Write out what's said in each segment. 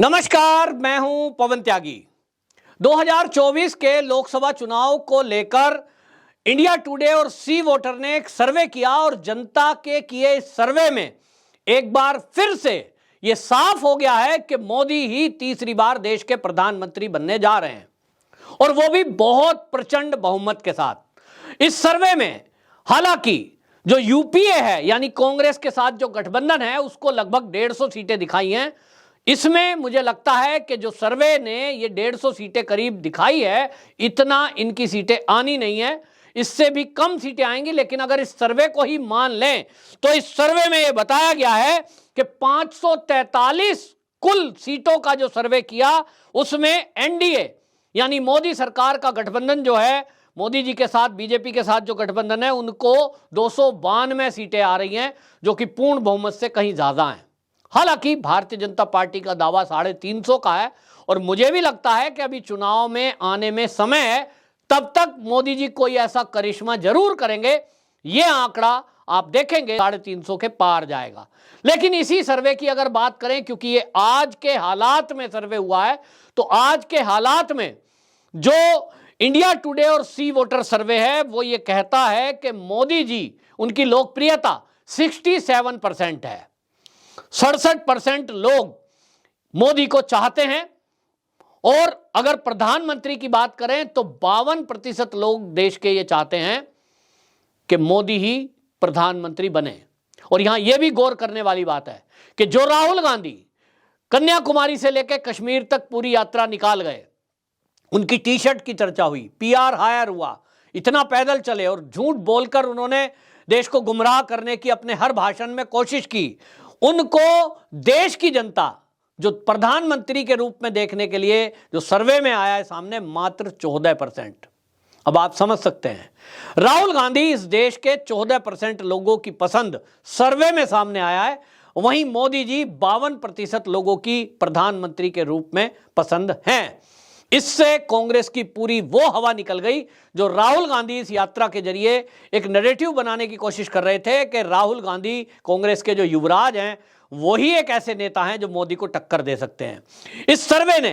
नमस्कार, मैं हूं पवन त्यागी। 2024 के लोकसभा चुनाव को लेकर इंडिया टुडे और सी वोटर ने एक सर्वे किया और जनता के किए इस सर्वे में एक बार फिर से यह साफ हो गया है कि मोदी ही तीसरी बार देश के प्रधानमंत्री बनने जा रहे हैं, और वो भी बहुत प्रचंड बहुमत के साथ। इस सर्वे में हालांकि जो यूपीए है यानी कांग्रेस के साथ जो गठबंधन है उसको लगभग 150 सीटें दिखाई हैं। इसमें मुझे लगता है कि जो सर्वे ने ये 150 सीटें करीब दिखाई है, इतना इनकी सीटें आनी नहीं है, इससे भी कम सीटें आएंगी। लेकिन अगर इस सर्वे को ही मान लें तो इस सर्वे में यह बताया गया है कि 543 कुल सीटों का जो सर्वे किया उसमें एनडीए यानी मोदी सरकार का गठबंधन जो है, मोदी जी के साथ बीजेपी के साथ जो गठबंधन है, उनको 292 सीटें आ रही हैं, जो कि पूर्ण बहुमत से कहीं ज्यादा हैं। हालांकि भारतीय जनता पार्टी का दावा 350 का है, और मुझे भी लगता है कि अभी चुनाव में आने में समय है, तब तक मोदी जी कोई ऐसा करिश्मा जरूर करेंगे। यह आंकड़ा आप देखेंगे 350 के पार जाएगा। लेकिन इसी सर्वे की अगर बात करें, क्योंकि ये आज के हालात में सर्वे हुआ है, तो आज के हालात में जो इंडिया टुडे और सी वोटर सर्वे है वो ये कहता है कि मोदी जी, उनकी लोकप्रियता 67% है। 67% लोग मोदी को चाहते हैं, और अगर प्रधानमंत्री की बात करें तो 52% लोग देश के ये चाहते हैं कि मोदी ही प्रधानमंत्री बने। और यहां यह भी गौर करने वाली बात है कि जो राहुल गांधी कन्याकुमारी से लेकर कश्मीर तक पूरी यात्रा निकाल गए, उनकी टी शर्ट की चर्चा हुई, पीआर हायर हुआ, इतना पैदल चले और झूठ बोलकर उन्होंने देश को गुमराह करने की अपने हर भाषण में कोशिश की। उनको देश की जनता जो प्रधानमंत्री के रूप में देखने के लिए जो सर्वे में आया है सामने, मात्र 14%। अब आप समझ सकते हैं, राहुल गांधी इस देश के 14% लोगों की पसंद सर्वे में सामने आया है, वहीं मोदी जी 52% लोगों की प्रधानमंत्री के रूप में पसंद हैं। इससे कांग्रेस की पूरी वो हवा निकल गई जो राहुल गांधी इस यात्रा के जरिए एक नैरेटिव बनाने की कोशिश कर रहे थे कि राहुल गांधी कांग्रेस के जो युवराज हैं, वही एक ऐसे नेता हैं जो मोदी को टक्कर दे सकते हैं। इस सर्वे ने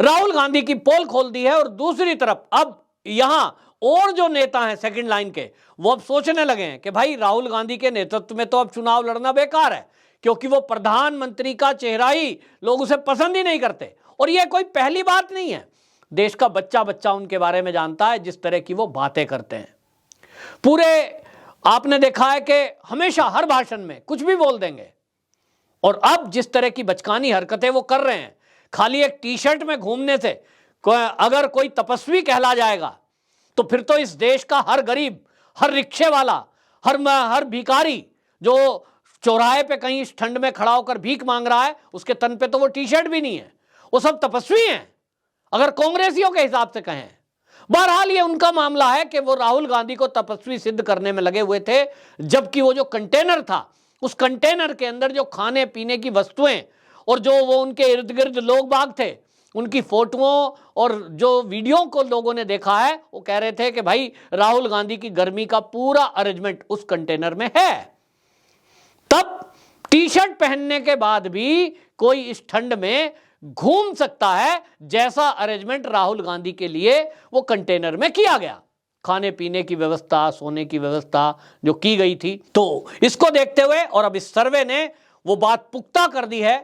राहुल गांधी की पोल खोल दी है, और दूसरी तरफ अब यहां और जो नेता हैं सेकंड लाइन के, वो अब सोचने लगे हैं कि भाई राहुल गांधी के नेतृत्व में तो अब चुनाव लड़ना बेकार है, क्योंकि वो प्रधानमंत्री का चेहरा ही लोग उसे पसंद ही नहीं करते। और यह कोई पहली बात नहीं है, देश का बच्चा बच्चा उनके बारे में जानता है, जिस तरह की वो बातें करते हैं। पूरे आपने देखा है कि हमेशा हर भाषण में कुछ भी बोल देंगे, और अब जिस तरह की बचकानी हरकतें वो कर रहे हैं, खाली एक टी शर्ट में घूमने से अगर कोई तपस्वी कहला जाएगा, तो फिर तो इस देश का हर गरीब, हर रिक्शे वाला, हर भिखारी जो चौराहे पे कहीं इस ठंड में खड़ा होकर भीख मांग रहा है, उसके तन पे तो वो टी शर्ट भी नहीं है, वो सब तपस्वी हैं, अगर कांग्रेसियों के हिसाब से कहें। बहरहाल ये उनका मामला है कि वो राहुल गांधी को तपस्वी सिद्ध करने में लगे हुए थे, जबकि वो जो कंटेनर था, उस कंटेनर के अंदर जो खाने पीने की वस्तुएं और जो वो उनके इर्द गिर्द लोग बाग थे, उनकी फोटोओं और जो वीडियो को लोगों ने देखा है, वो कह रहे थे कि भाई राहुल गांधी की गर्मी का पूरा अरेंजमेंट उस कंटेनर में है। तब टी शर्ट पहनने के बाद भी कोई इस ठंड में घूम सकता है, जैसा अरेंजमेंट राहुल गांधी के लिए वो कंटेनर में किया गया, खाने पीने की व्यवस्था, सोने की व्यवस्था जो की गई थी। तो इसको देखते हुए और अब इस सर्वे ने वो बात पुख्ता कर दी है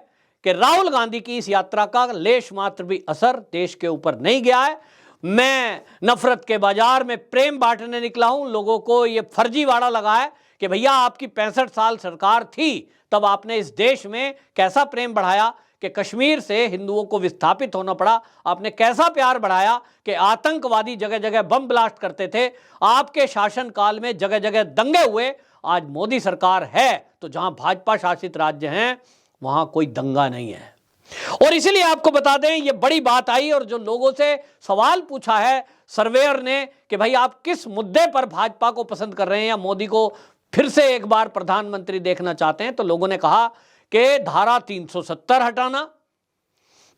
कि राहुल गांधी की इस यात्रा का लेश मात्र भी असर देश के ऊपर नहीं गया है। मैं नफरत के बाजार में प्रेम बांटने निकला हूं, लोगों को ये फर्जीवाड़ा लगा है कि भैया आपकी 65 साल सरकार थी, तब आपने इस देश में कैसा प्रेम बढ़ाया कि कश्मीर से हिंदुओं को विस्थापित होना पड़ा, आपने कैसा प्यार बढ़ाया कि आतंकवादी जगह जगह बम ब्लास्ट करते थे, आपके शासनकाल में जगह जगह दंगे हुए। आज मोदी सरकार है तो जहां भाजपा शासित राज्य हैं वहां कोई दंगा नहीं है। और इसलिए आपको बता दें, यह बड़ी बात आई, और जो लोगों से सवाल पूछा है सर्वेयर ने कि भाई आप किस मुद्दे पर भाजपा को पसंद कर रहे हैं या मोदी को फिर से एक बार प्रधानमंत्री देखना चाहते हैं, तो लोगों ने कहा कि धारा 370 हटाना,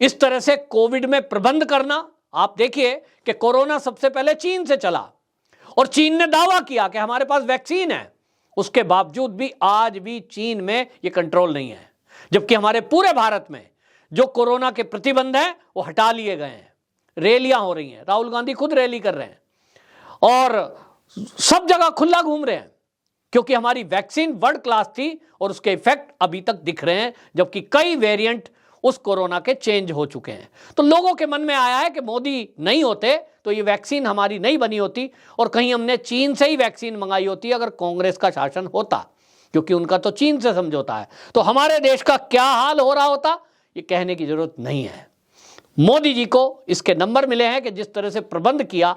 इस तरह से कोविड में प्रबंध करना। आप देखिए कि कोरोना सबसे पहले चीन से चला, और चीन ने दावा किया कि हमारे पास वैक्सीन है, उसके बावजूद भी आज भी चीन में यह कंट्रोल नहीं है। जबकि हमारे पूरे भारत में जो कोरोना के प्रतिबंध हैं वो हटा लिए गए हैं। रैलियां हो रही हैं, राहुल गांधी खुद रैली कर रहे हैं और सब जगह खुला घूम रहे हैं, क्योंकि हमारी वैक्सीन वर्ल्ड क्लास थी और उसके इफेक्ट अभी तक दिख रहे हैं, जबकि कई वेरिएंट उस कोरोना के चेंज हो चुके हैं। तो लोगों के मन में आया है कि मोदी नहीं होते तो ये वैक्सीन हमारी नहीं बनी होती और कहीं हमने चीन से ही वैक्सीन मंगाई होती अगर कांग्रेस का शासन होता, क्योंकि उनका तो चीन से समझौता है। तो हमारे देश का क्या हाल हो रहा होता ये कहने की जरूरत नहीं है। मोदी जी को इसके नंबर मिले हैं कि जिस तरह से प्रबंध किया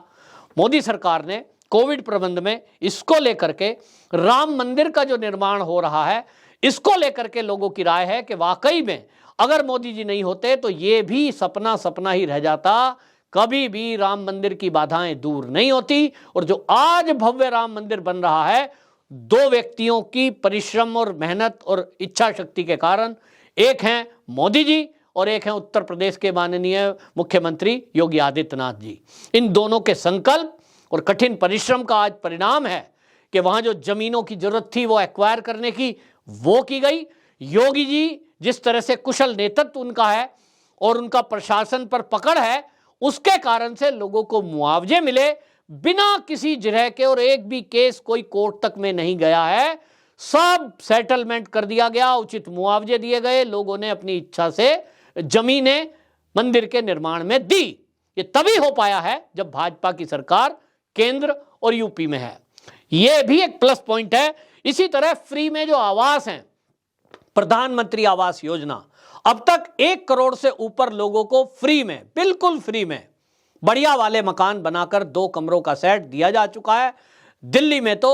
मोदी सरकार ने कोविड प्रबंध में, इसको लेकर के राम मंदिर का जो निर्माण हो रहा है इसको लेकर के लोगों की राय है कि वाकई में अगर मोदी जी नहीं होते तो ये भी सपना सपना ही रह जाता, कभी भी राम मंदिर की बाधाएं दूर नहीं होती। और जो आज भव्य राम मंदिर बन रहा है, दो व्यक्तियों की परिश्रम और मेहनत और इच्छा शक्ति के कारण, एक हैं मोदी जी और एक हैं उत्तर प्रदेश के माननीय मुख्यमंत्री योगी आदित्यनाथ जी। इन दोनों के संकल्प और कठिन परिश्रम का आज परिणाम है कि वहां जो जमीनों की जरूरत थी वो एक्वायर करने की, वो की गई। योगी जी जिस तरह से कुशल नेतृत्व उनका है और उनका प्रशासन पर पकड़ है, उसके कारण से लोगों को मुआवजे मिले बिना किसी जिरह के, और एक भी केस कोई कोर्ट तक में नहीं गया है, सब सेटलमेंट कर दिया गया, उचित मुआवजे दिए गए, लोगों ने अपनी इच्छा से जमीनें मंदिर के निर्माण में दी। ये तभी हो पाया है जब भाजपा की सरकार केंद्र और यूपी में है। यह भी एक प्लस पॉइंट है। इसी तरह फ्री में जो आवास हैं, प्रधानमंत्री आवास योजना, अब तक 1 करोड़ से ऊपर लोगों को फ्री में, बिल्कुल फ्री में बढ़िया वाले मकान बनाकर 2 कमरों का सेट दिया जा चुका है। दिल्ली में तो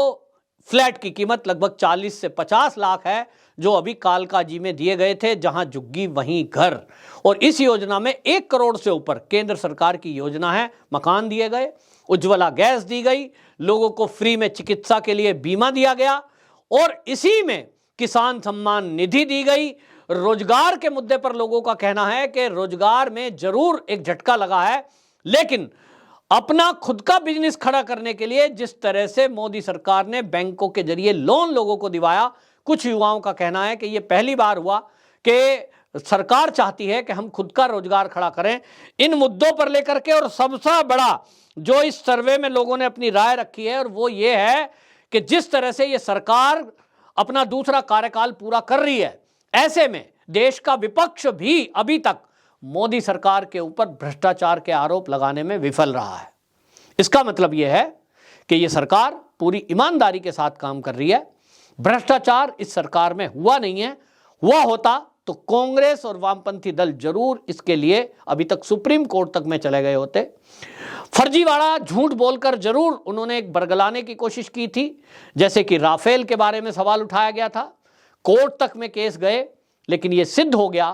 फ्लैट की कीमत लगभग 40 से 50 लाख है, जो अभी कालकाजी में दिए गए थे, जहां झुग्गी वहीं घर। और इस योजना में 1 करोड़ से ऊपर केंद्र सरकार की योजना है, मकान दिए गए, उज्ज्वला गैस दी गई, लोगों को फ्री में चिकित्सा के लिए बीमा दिया गया और इसी में किसान सम्मान निधि दी गई। रोजगार के मुद्दे पर लोगों का कहना है कि रोजगार में जरूर एक झटका लगा है, लेकिन अपना खुद का बिजनेस खड़ा करने के लिए जिस तरह से मोदी सरकार ने बैंकों के जरिए लोन लोगों को दिवाया, कुछ युवाओं का कहना है कि यह पहली बार हुआ कि सरकार चाहती है कि हम खुद का रोजगार खड़ा करें। इन मुद्दों पर लेकर के, और सबसे बड़ा जो इस सर्वे में लोगों ने अपनी राय रखी है, और वो ये है कि जिस तरह से ये सरकार अपना दूसरा कार्यकाल पूरा कर रही है, ऐसे में देश का विपक्ष भी अभी तक मोदी सरकार के ऊपर भ्रष्टाचार के आरोप लगाने में विफल रहा है। इसका मतलब यह है कि यह सरकार पूरी ईमानदारी के साथ काम कर रही है। भ्रष्टाचार इस सरकार में हुआ नहीं है, हुआ होता तो कांग्रेस और वामपंथी दल जरूर इसके लिए अभी तक सुप्रीम कोर्ट तक में चले गए होते। फर्जीवाड़ा झूठ बोलकर जरूर उन्होंने एक बरगलाने की कोशिश की थी, जैसे कि राफेल के बारे में सवाल उठाया गया था, कोर्ट तक में केस गए, लेकिन यह सिद्ध हो गया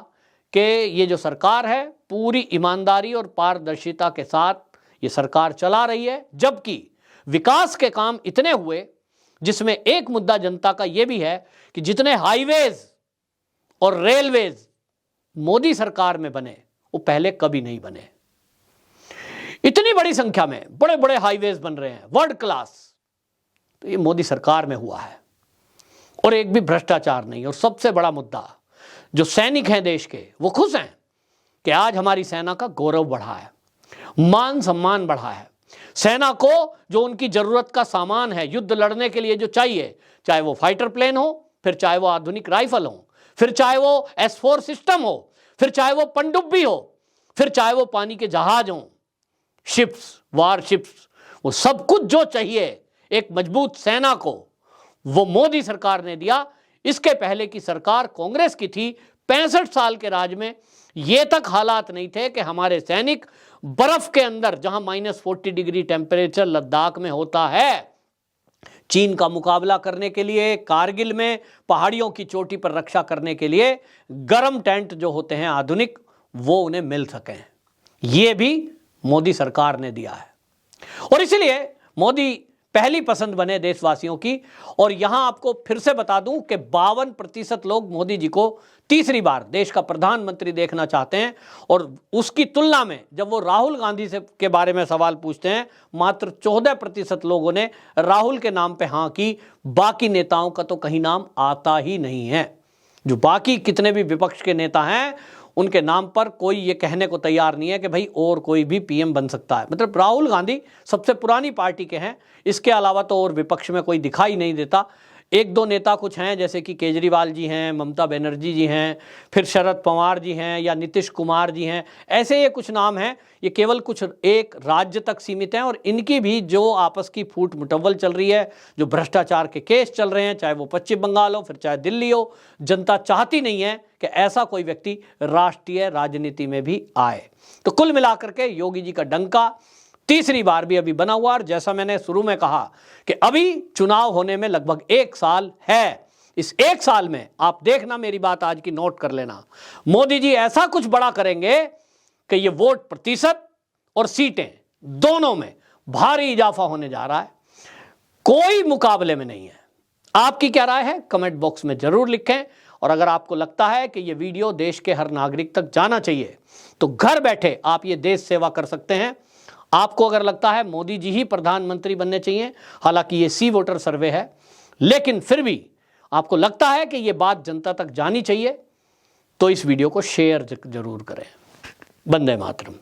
कि ये जो सरकार है पूरी ईमानदारी और पारदर्शिता के साथ ये सरकार चला रही है। जबकि विकास के काम इतने हुए, जिसमें एक मुद्दा जनता का यह भी है कि जितने हाईवेज और रेलवेज मोदी सरकार में बने वो पहले कभी नहीं बने। इतनी बड़ी संख्या में बड़े बड़े हाईवेज बन रहे हैं वर्ल्ड क्लास, तो ये मोदी सरकार में हुआ है और एक भी भ्रष्टाचार नहीं। और सबसे बड़ा मुद्दा, जो सैनिक हैं देश के, वो खुश हैं कि आज हमारी सेना का गौरव बढ़ा है, मान सम्मान बढ़ा है। सेना को जो उनकी जरूरत का सामान है युद्ध लड़ने के लिए जो चाहिए, चाहे वो फाइटर प्लेन हो, फिर चाहे वो आधुनिक राइफल हो, फिर चाहे वो S4 सिस्टम हो, फिर चाहे वो पनडुब्बी हो, फिर चाहे वो पानी के जहाज हो, शिप्स, वारशिप्स, वो सब कुछ जो चाहिए एक मजबूत सेना को, वो मोदी सरकार ने दिया। इसके पहले की सरकार कांग्रेस की थी, 65 साल के राज में ये तक हालात नहीं थे कि हमारे सैनिक बर्फ के अंदर, जहां -40 डिग्री टेम्परेचर लद्दाख में होता है, चीन का मुकाबला करने के लिए, कारगिल में पहाड़ियों की चोटी पर रक्षा करने के लिए गर्म टेंट जो होते हैं आधुनिक, वो उन्हें मिल सकें। ये भी मोदी सरकार ने दिया है और इसलिए मोदी पहली पसंद बने देशवासियों की। और यहां आपको फिर से बता दूं कि 52% लोग मोदी जी को तीसरी बार देश का प्रधानमंत्री देखना चाहते हैं, और उसकी तुलना में जब वो राहुल गांधी से के बारे में सवाल पूछते हैं, मात्र 14% लोगों ने राहुल के नाम पे हाँ की। बाकी नेताओं का तो कहीं नाम आता ही नहीं है। जो बाकी कितने भी विपक्ष के नेता हैं उनके नाम पर कोई ये कहने को तैयार नहीं है कि भाई और कोई भी पीएम बन सकता है। मतलब राहुल गांधी सबसे पुरानी पार्टी के हैं, इसके अलावा तो और विपक्ष में कोई दिखाई नहीं देता। एक दो नेता कुछ हैं, जैसे कि केजरीवाल जी हैं, ममता बनर्जी जी हैं, फिर शरद पवार जी हैं या नीतीश कुमार जी हैं, ऐसे ये कुछ नाम हैं। ये केवल कुछ एक राज्य तक सीमित हैं और इनकी भी जो आपस की फूट मुठव्वल चल रही है, जो भ्रष्टाचार के केस चल रहे हैं, चाहे वो पश्चिम बंगाल हो फिर चाहे दिल्ली हो, जनता चाहती नहीं है कि ऐसा कोई व्यक्ति राष्ट्रीय राजनीति में भी आए। तो कुल मिलाकर के योगी जी का डंका तीसरी बार भी अभी बना हुआ। और जैसा मैंने शुरू में कहा कि अभी चुनाव होने में लगभग 1 साल है। इस 1 साल में आप देखना, मेरी बात आज की नोट कर लेना, मोदी जी ऐसा कुछ बड़ा करेंगे कि ये वोट प्रतिशत और सीटें दोनों में भारी इजाफा होने जा रहा है। कोई मुकाबले में नहीं है। आपकी क्या राय है कमेंट बॉक्स में जरूर लिखें। और अगर आपको लगता है कि ये वीडियो देश के हर नागरिक तक जाना चाहिए तो घर बैठे आप ये देश सेवा कर सकते हैं। आपको अगर लगता है मोदी जी ही प्रधानमंत्री बनने चाहिए, हालांकि ये सी वोटर सर्वे है, लेकिन फिर भी आपको लगता है कि ये बात जनता तक जानी चाहिए, तो इस वीडियो को शेयर जरूर करें। वंदे मातरम।